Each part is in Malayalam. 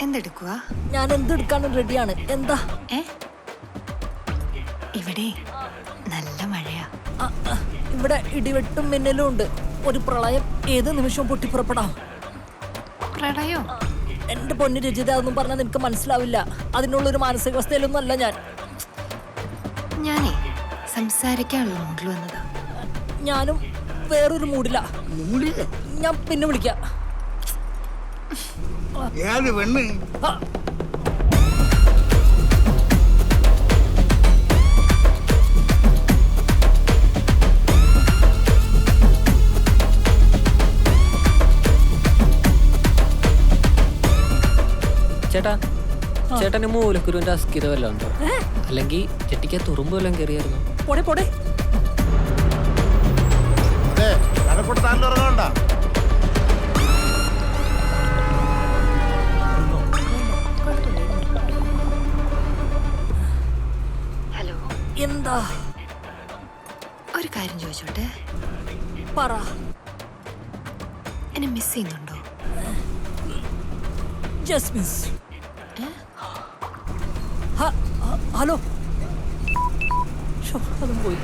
എന്തെടുക്കുക? ഞാൻ എന്തെടുക്കാനും റെഡിയാണ്. എന്താ? ഇവിടെ നല്ല മഴയാ. ഇവിടെ ഇടിവെട്ടും മിന്നലും ഉണ്ട്. ഒരു പ്രളയം ഏത് നിമിഷവും പൊട്ടിപ്പുറപ്പെടാം. പ്രളയോ? എന്റെ പൊന്നു രചിത, അതൊന്നും പറഞ്ഞാൽ നിനക്ക് മനസ്സിലാവില്ല. അതിനുള്ളൊരു മാനസികാവസ്ഥയിലൊന്നും അല്ല ഞാനേ സംസാരിക്കാനുള്ള മൂഡിൽ വന്നതാ. ഞാനും വേറൊരു മൂഡിലാ. ഞാൻ പിന്നെ വിളിക്കാം. ചേട്ടാ, ചേട്ടന് മൂലക്കുരുവിന്റെ അസ്ഥിര വല്ലതും ഉണ്ടോ? അല്ലെങ്കിൽ ചെട്ടിക്ക് തുറുമ്പ് വല്ലതും കയറിയായിരുന്നു? പോടെ പോടെ. ഹലോ, എന്താ? ഒരു കാര്യം ചോദിച്ചോട്ടെ? പറ. എന്നെ മിസ് ചെയ്യുന്നുണ്ടോ? Just miss. ഹലോ. അതും പോയി.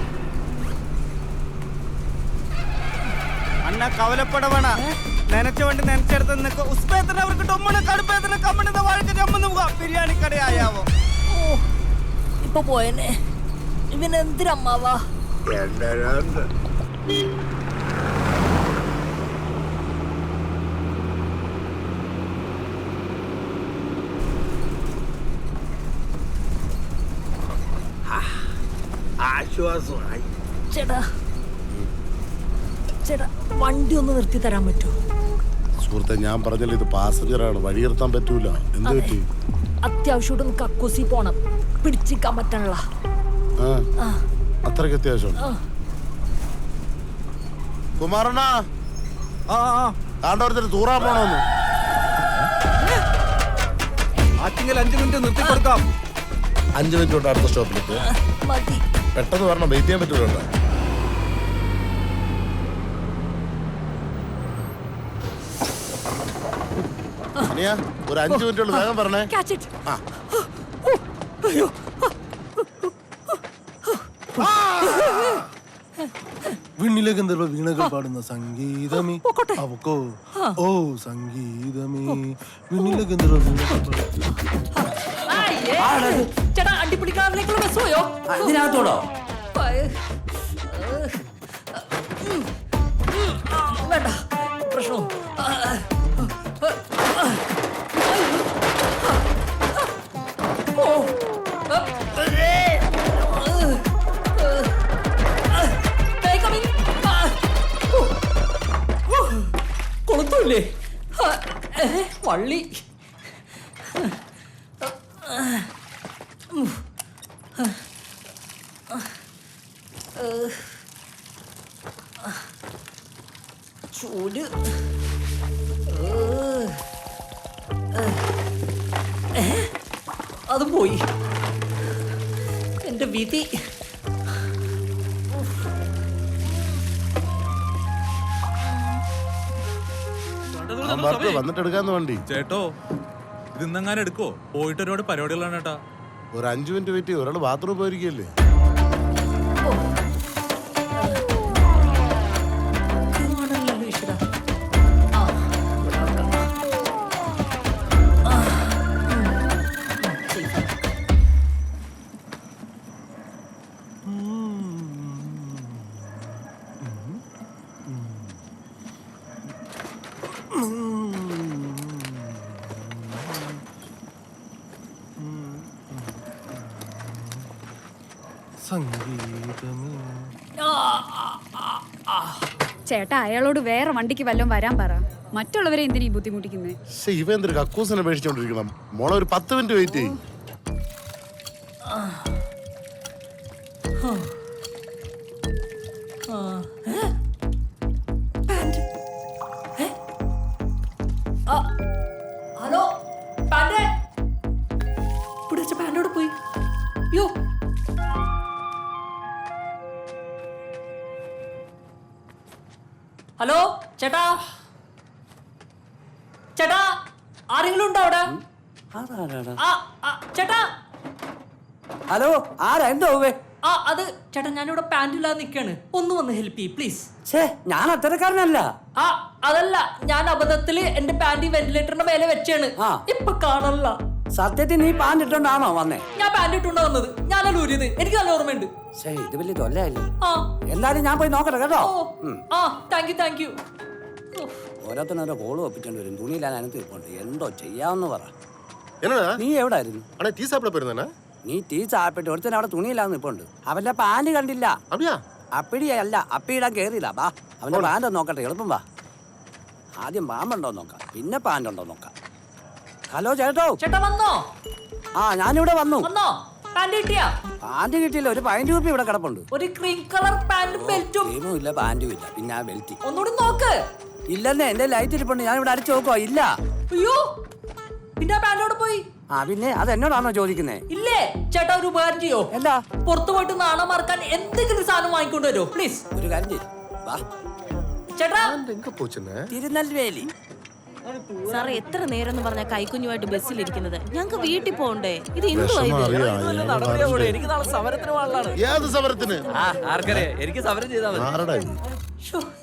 അണ്ണ കവലപ്പട വേണ നനച്ച വണ്ടി നനച്ചെടുത്ത് നിനക്ക് ഉസ്പേത്തിന് അവർക്ക് ടൊമ്മണ് കടുപ്പേത്തിന് കമ്മണിന്ന് വഴക്ക് ചമ്മന്ന് പോകാം. ബിരിയാണി കടയാവോ? ഓ, ഇപ്പൊ പോയനെ. ഇവനെന്തിനമ്മാവാ? ആശ്വാസമായി. ചേട്ടാ, ചേട്ടാ വണ്ടി ഒന്ന് നിർത്തി തരാൻ പറ്റുമോ? സുഹൃത്തെ, ഞാൻ പറഞ്ഞല്ലോ ഇത് പാസഞ്ചറാണ്, വഴി നിർത്താൻ പറ്റൂല. എന്ത് പറ്റി? അത്യാവശ്യമായിട്ട് കക്കൂസി പോണം. പിടിച്ചിക്കാൻ പറ്റണല്ല. അത്രയ്ക്ക് അത്യാവശ്യം. കുമാരണ്ണ, കാണ്ടോരത്തിന് തൂറാൻ പോണോന്ന്. ആറ്റിങ്ങൽ 5 മിനിറ്റ് നിർത്തി കൊടുക്കാം. 5 മിനിറ്റ് കൊണ്ട് അടുത്ത സ്റ്റോപ്പിലേക്ക് മതി. പെട്ടെന്ന് പറഞ്ഞ വെയിറ്റ് ചെയ്യാൻ പറ്റൂല. ഒരു 5 മിനിറ്റ് വേഗം പറഞ്ഞേ. വിണ്ണിലെ ഗന്ധർവ വീണകൾ പാടുന്ന സംഗീതമേ അവക്കോ ഓ സംഗീതമേ വിണ്ണിലെ ഗന്ധർവ വീണകൾ ചേട്ടാ, അടിപിടിക്കാറിലേക്കുള്ള ബസ് പോയോ? ഇതിനകത്തോടോ? വേണ്ട, പ്രശ്നം. കൊളുത്തൂല്ലേ വള്ളി? ചൂട്. അത് പോയി. എന്റെ വിധി. വന്നിട്ട് എടുക്കാന്ന് വണ്ടി. ചേട്ടോ, ഇത് ഇന്നെങ്ങാനും എടുക്കോ? പോയിട്ട് ഒരുപാട് പരിപാടികളാണ് ചേട്ടാ. ഒരു 5 മിനിറ്റ് വെയിറ്റ് ചെയ്യും. ഒരാൾ ബാത്റൂം പോയിരിക്കല്ലേ? ചേട്ടാ, അയാളോട് വേറെ വണ്ടിക്ക് വല്ലതും വരാൻ പറ. മറ്റുള്ളവരെ എന്തിനീ ബുദ്ധിമുട്ടിക്കുന്നത്? ഇവ എന്തൊരു കക്കൂസിനെ പേടിച്ചോണ്ടിരിക്കണം. മോളെ ഒരു 10 മിനിറ്റ് വെയിറ്റ് ചെയ്യും. ഹലോ, പിടിച്ച പാൻറ്റോട് പോയി. യോ, ഹലോ ചേട്ടാ, ചേട്ടാ ആരെങ്കിലും ഉണ്ടോ അവിടെ? ചേട്ടാ ഹലോ ആരാ എന്തോ അത് ചേട്ടാ ഞാനിവിടെ പാന്റ് ഇല്ലാതെ നിക്കാണ്. ഒന്ന് വന്ന് ഹെൽപ്പ് ചെയ്യ് പ്ലീസ്. ഞാൻ അത്തരക്കാരനല്ല. അതല്ല, ഞാൻ അബദ്ധത്തില് എന്റെ പാന്റ് വെന്റിലേറ്ററിന്റെ മേലെ വെച്ചാണ്. ഇപ്പൊ കാണല്ല. സത്യത്തിൽ നീ പാന്റ് ഇട്ടോണ്ടാണോ വന്നേ? ഞാൻ പാന്റ് ഇട്ടുണ്ടോ വന്നത്? ഞാനല്ല ഊരിയത്. എനിക്ക് നല്ല ഓർമ്മയുണ്ട്. ഇത് വലിയ തൊല്ലയല്ലേ. എന്തായാലും ഞാൻ പോയി നോക്കട്ടെ കേട്ടോ. Thank you. ഓരോരുത്തരോരോ കോള് ഒപ്പിച്ചോണ്ട് വരും. തുണിയില്ലാതെ അതിനകത്ത് ഇരിപ്പുണ്ട്. എന്തോ ചെയ്യാമെന്ന് പറ. നീ എവിടെ ആയിരുന്നു? നീ ടീ സാപ്പിട്ട് ഒരുത്തൻ അവിടെ തുണിയില്ലാന്ന് ഇപ്പൊ ഉണ്ട്. അവന്റെ പാന്റ് കണ്ടില്ല. അപ്പിടിയല്ല, അപ്പിയിടാൻ കേറിയില്ല. ബാ അവന്റെ പാന്റ് നോക്കട്ടെ. എളുപ്പം വാ. ആദ്യം പാമ്പുണ്ടോ നോക്കാം, പിന്നെ പാന്റ് ഉണ്ടോ നോക്കാം. ഹലോ ചേട്ടോ. ചേട്ടാ വന്നോ? ഞാനിവിടെ വന്നു. പാന്റ് കിട്ടിയാ? പാന്റ് കിട്ടിയില്ല. ഒരു 15 രൂപ ഇവിടെ കിടപ്പുണ്ട്. ഒരു ക്രീം കളർ പാന്റും ബെൽറ്റും. ക്രീമും ഇല്ല, പാന്റും ഇല്ല, പിന്നെ ആ ബെൽറ്റ് ഒന്നുകൂടി നോക്ക്. ഇല്ലെന്നേ, എന്റെ ലൈറ്റ് ഇരിപ്പുണ്ട്. ഞാൻ ഇവിടെ അടിച്ചു നോക്കുവാ. ഇല്ല. അയ്യോ, പിന്നെ ആ പാന്റോട് പോയി. പിന്നെ അത് എന്നോടാണോ ചോദിക്കുന്നേ? ഇല്ലേ ചേട്ടാ, ഒരു ഉപകാരം ചെയ്യോ? എന്താ? പുറത്തു പോയിട്ട് നാണം മറക്കാൻ എന്തെങ്കിലും സാധനം വാങ്ങിക്കൊണ്ട് വരുമോ പ്ലീസ്? ഒരു കാര്യം ചെയ്യ്. വാ ചേട്ടാ. തിരുനെൽവേലി. സാറേ, എത്ര നേരം എന്ന് പറഞ്ഞാൽ കൈക്കുഞ്ഞുമായിട്ട് ബസ്സിലിരിക്കുന്നത്? ഞങ്ങൾക്ക് വീട്ടിൽ പോകണ്ടേ? ഇത് എനിക്ക് നാളെ സമരത്തിന് പാടില്ലാണ്. ഏത് സമരത്തിന്? ആർക്കറിയാം, എനിക്ക് സമരം ചെയ്താൽ മതി.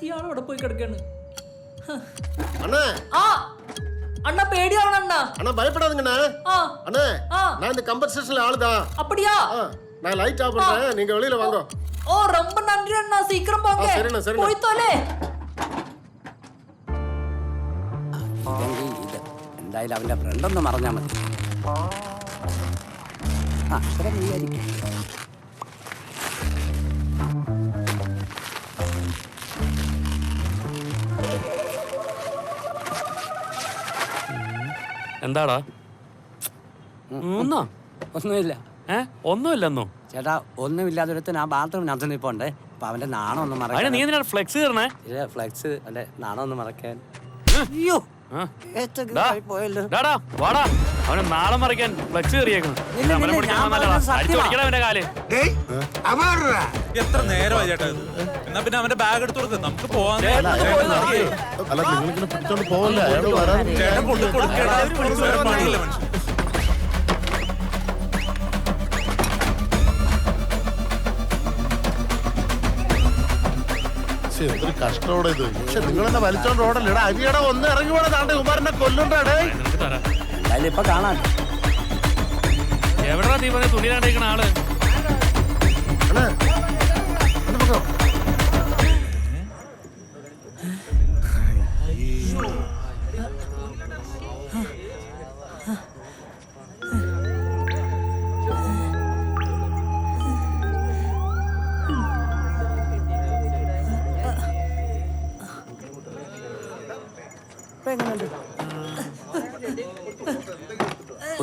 ഇയാളവിടെ പോയി കിടക്കാണ്. അണ്ണാ அண்ணா பேடியாவன அண்ணா. அண்ணா பயப்படாதீங்கண்ணா. அண்ணா நான் இந்த கம்பன்சேஷன்ல ஆளுதான். அப்படியா? நான் லைட் ஆஃப் பண்றேன், நீங்க வெளியில வாங்க. ஓ ரொம்ப நன்றி அண்ணா, சீக்கிரம் போங்க. சரிண்ணா சரிண்ணா. போய் தோலே. എന്തായാലും അവന്റെ ഫ്രണ്ട് ഒന്ന് മറഞ്ഞാ മതി. എന്താടാ? ഒന്നുമില്ല. ഒന്നുമില്ലെന്നോ? ചേട്ടാ, ഒന്നുമില്ലാതൊരുത്തൻ ആ ബാത്റൂമിനകത്ത് നിൽപ്പുണ്ടേ. അപ്പൊ അവന്റെ നാണം ഒന്ന് മറക്കാൻ. നീ എന്തിനാ ഫ്ലെക്സ് കയറണേ? ഫ്ലെക്സ് അല്ലെ, നാണം ഒന്ന് മറക്കാൻ. അവനെ നാളെ മറിക്കാൻ ഫ്ലെക്സ് കയറിയേക്കുന്നു. എത്ര നേരമായി ചേട്ടാ ഇത്? എന്നാ പിന്നെ അവന്റെ ബാഗ് എടുത്തു കൊടുക്ക്, നമുക്ക് പോവാൻ. അല്ല, നിങ്ങളിങ്ങനെ പിടിച്ചോണ്ട് പോവല്ലേ, അയാൾ വരാൻ. ചേട്ടൻ കൊണ്ട് കൊടുക്കേണ്ട പണിയില്ല മനുഷ്യൻ. എന്തൊരു കഷ്ടോടെ ഇത്. പക്ഷെ നിങ്ങളെന്നെ വലിച്ചോണ്ട് ഓടല്ലേ. അരിയട ഒന്ന് ഇറങ്ങി പോണ താണ്ടെ കുമാരനെ കൊല്ലുണ്ടാടേ. എന്തായാലും ഇപ്പൊ കാണാൻ. എവിടാ നീ പറഞ്ഞ തുണി കണ്ടിരിക്കണ ആള്?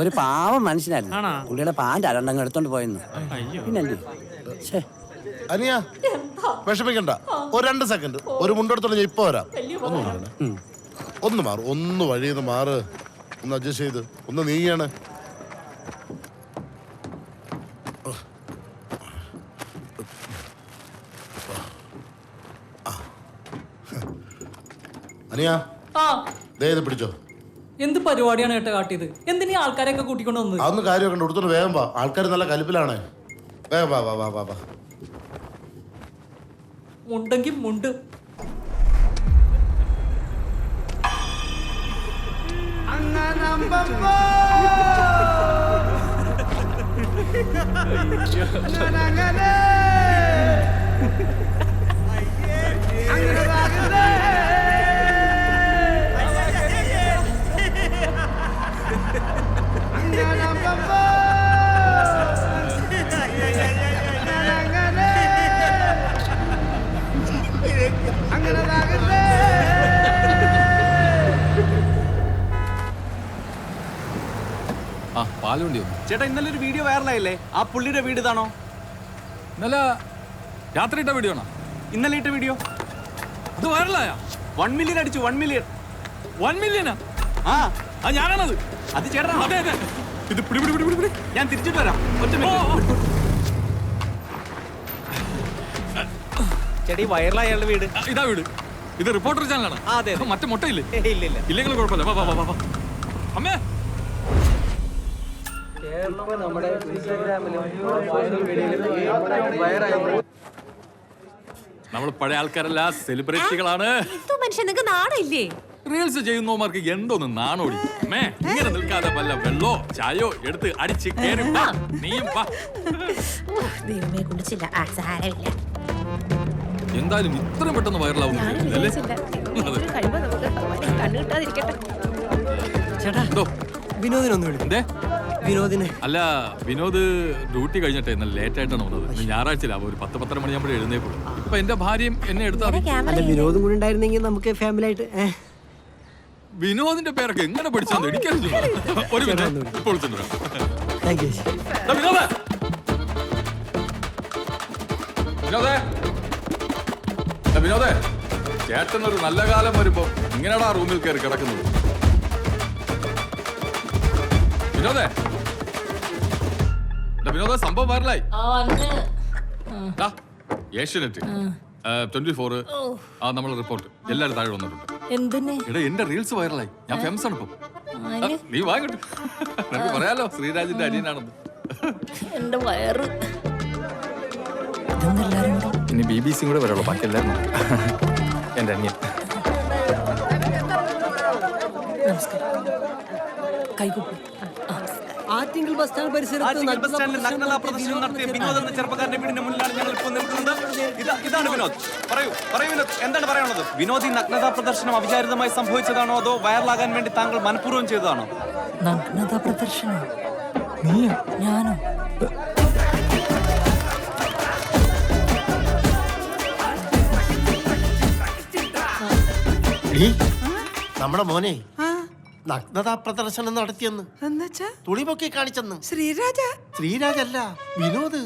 ഒരു പാവം മനുഷ്യനായിരുന്നു. പുള്ളിയുടെ പാന്റ് അരണ്ടങ്ങ് എടുത്തോണ്ട് പോയെന്ന്. പിന്നല്ലേ അനിയ വിഷമിക്കണ്ട. ഒരു 2 സെക്കൻഡ് ഒരു മുണ്ടെടുത്തോണ്ട് ഞാൻ ഇപ്പൊ വരാം. ഒന്ന് മാറും, ഒന്ന് വഴിന്ന് മാറ്, ഒന്ന് അഡ്ജസ്റ്റ് ചെയ്ത് ഒന്ന് നീയാണ്. അനിയ ഇത് പിടിച്ചോ. എന്ത് പരിപാടിയാണ് ഏട്ടാ കാട്ടിയത്? എന്തിനീ ആൾക്കാരെയൊക്കെ കൂട്ടിക്കൊണ്ട് വന്നത്? അതൊന്നും കാര്യമൊക്കെ ഉണ്ട്. എടുത്തോണ്ട് വേഗം വാ, ആൾക്കാർ നല്ല കലിപ്പിലാണ്. വേഗം വാ വാ വാ വാ വാ. മുണ്ടെങ്കിൽ മുണ്ട്. ചേട്ടാ, ഇന്നലെ ഒരു വീഡിയോ വൈറലായില്ലേ? ആ പുള്ളിയുടെ വീട് ഇതാണോ? ഇന്നലെ രാത്രി ഇട്ട വീഡിയോ ആണോ? ഇന്നലെ ഇട്ട വീഡിയോ അത് വൈറലായ? 1 മില്യൺ അടിച്ചു. 1 മില്യൺ. 1 മില്യനാ? ഞാനാണത്. അത് ചേട്ടാ. അതെ അതെ. ഇത് പിടി പിടി പിടി പിടി. ഞാൻ തിരിച്ചിട്ട് വരാം. ഒറ്റ ചേട്ടാ, ഈ വൈറലായ അയാളുടെ വീട് ഇതാ വീട്. ഇത് റിപ്പോർട്ടർ ചാനലാണ്. അതെ. മറ്റേ മുട്ടയില്ലേ? ഇല്ല ഇല്ലെങ്കിലും കുഴപ്പമില്ല. വാ വാ വാ വാ. അമ്മേ നമ്മൾ പഴയ ആൾക്കാരല്ല, സെലിബ്രിറ്റികളാണ്. മനുഷ്യൻ നിങ്ങൾക്ക് നാണമില്ലേ? റീൽസ് ചെയ്യുന്നവർക്ക് എന്തോന്ന് നാണോടി. മേ ഇങ്ങനെ നിൽക്കാതെ വല്ല വെള്ളോ ചായോ എടുത്ത് അടിച്ച് കേറി വാ. നീയും വാ. ദൈവമേ കുടിച്ചില്ല. എന്തായാലും ഇത്രയും പെട്ടെന്ന് വൈറലാവുന്നു അല്ലേ? എന്തോ വിനോദിനൊന്നും വിളിക്കും. എന്തേ? വിനോദിനെ അല്ല, വിനോദ് ഡ്യൂട്ടി കഴിഞ്ഞിട്ട് ഇന്നലെ ലേറ്റ് ആയിട്ടാണ് വന്നത്. ഇന്ന് ഞായറാഴ്ചയിലാവും. ഒരു 10-10:30 മണിയാകുമ്പോഴേ എഴുന്നേക്കുള്ളൂ. അപ്പൊ എന്റെ ഭാര്യയും എന്നെ എടുത്താൽ അല്ല വിനോദും കൂടി ഉണ്ടായിരുന്നെങ്കിൽ നമുക്ക് ഫാമിലി ആയിട്ട് വിനോദിന്റെ പേരൊക്കെ എങ്ങനെ പഠിച്ചാന്ന് എനിക്കറിയില്ല. ഒരു മിനിറ്റ് ഇപ്പോൾ വിളിച്ചിട്ടുണ്ടോ? Thank you. വിനോദേ, വിനോദേ, വിനോദേ, ചേട്ടനൊരു നല്ല കാലം വരുമ്പോ ഇങ്ങനെയാടാ റൂമിൽ കയറി കിടക്കുന്നത്. വിനോദേ, വിനോദ സംഭവം വൈറലായി. ഏഷ്യാനെറ്റ്, 24 നമ്മളെ റിപ്പോർട്ട് എല്ലാവരും താഴെ വന്നിട്ടുണ്ട്. എന്തിനെ? എടാ എന്റെ റീൽസ് വൈറലായി. ഞാൻ ഫേമസ് ആണ് ഇപ്പൊ. നീ വാങ്ങട്ടെ, നമുക്ക് പറയാലോ ശ്രീരാജിന്റെ അനിയനാണെന്ന്. എന്റെ വയറ്. ഇനി BBC കൂടെ വരുള്ളൂ, ബാക്കി എല്ലാവരും എന്റെ അനിയൻ. കൈകൂപ്പി. ആറ്റിങ്ങൽ ബസ് സ്റ്റാൻഡ് പരിസരത്ത് നഗ്നതാ പ്രദർശനം നടത്തിയ വിനോദ് എന്ന ചെറുപ്പക്കാരന്റെ വീടിന്റെ മുന്നിലാണ് ഞങ്ങൾ ഇപ്പോൾ നിൽക്കുന്നത്. ഇതാണ് വിനോദ്. പറയൂ വിനോദ്, എന്താണ് പറയാനുള്ളത്? വിനോദ്, ഈ നഗ്നതാ പ്രദർശനം അവിചാരിതമായി സംഭവിച്ചതാണോ അതോ വൈറലാകാൻ വേണ്ടി താങ്കൾ മനഃപൂർവ്വം ചെയ്തതാണോ? നഗ്നതാ പ്രദർശനം? നീയോ? ഞാനോ? നമ്മുടെ മോനെ നഗ്നതാ പ്രദർശനം നടത്തിയെന്ന്. തുണി പൊക്കി കാണിച്ചെന്ന്. ശ്രീരാജല്ല, വിനോദ്.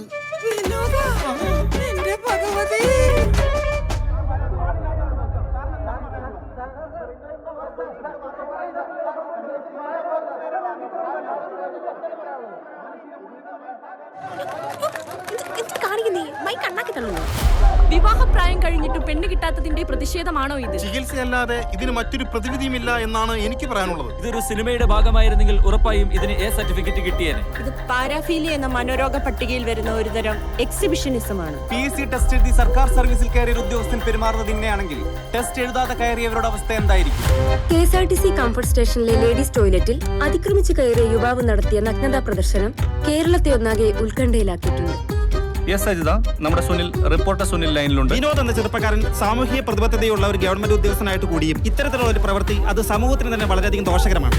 വിവാഹപ്രായം കഴിഞ്ഞിട്ടും പെണ്ണ് കിട്ടാത്തതിന്റെ പ്രതിഷേധമാണോ ഇത്? ചികിത്സയല്ലാതെ ഇതിന് മറ്റൊരു പ്രതിവിധിയുമില്ല എന്നാണ് എനിക്ക് പറയാനുള്ളത്. ഇതൊരു സിനിമയുടെ ഭാഗമായിരുന്നെങ്കിൽ ഉറപ്പായും ഇതിന് A സർട്ടിഫിക്കറ്റ് കിട്ടിയേനെ. ഇത് പാരാഫീലിയ എന്ന മനോരോഗ പട്ടികയിൽ വരുന്ന ഒരു തരം എക്സിബിഷനിസമാണ്. PSC ടെസ്റ്റ് എഴുതി സർക്കാർ സർവീസിൽ കയറിയ ഉദ്യോഗസ്ഥൻ പെരുമാറുന്നത് ഇങ്ങനെയാണെങ്കിൽ ടെസ്റ്റ് എഴുതാതെ കയറിയവരുടെ അവസ്ഥ എന്തായിരിക്കും? KSRTC കംഫർട്ട് സ്റ്റേഷനിലെ ലേഡീസ് ടോയ്ലറ്റിൽ അതിക്രമിച്ച് കയറിയ യുവാവ് നടത്തിയ നഗ്നതാ പ്രദർശനം കേരളത്തെ ഒന്നാകെ ഉത്കണ്ഠയിലാക്കിയിട്ടുണ്ട്. യെസ് അജിത, നമ്മുടെ സുനിൽ, റിപ്പോർട്ടർ സുനിൽ ലൈനിലുണ്ട്. വിനോദ് എന്ന ചെറുപ്പക്കാരൻ സാമൂഹിക പ്രതിബദ്ധതയുള്ള ഒരു ഗവൺമെന്റ് ഉദ്യോഗസ്ഥനായിട്ട് കൂടിയും ഇത്തരത്തിലുള്ള ഒരു പ്രവൃത്തി അത് സമൂഹത്തിന് തന്നെ വളരെയധികം ദോഷകരമാണ്.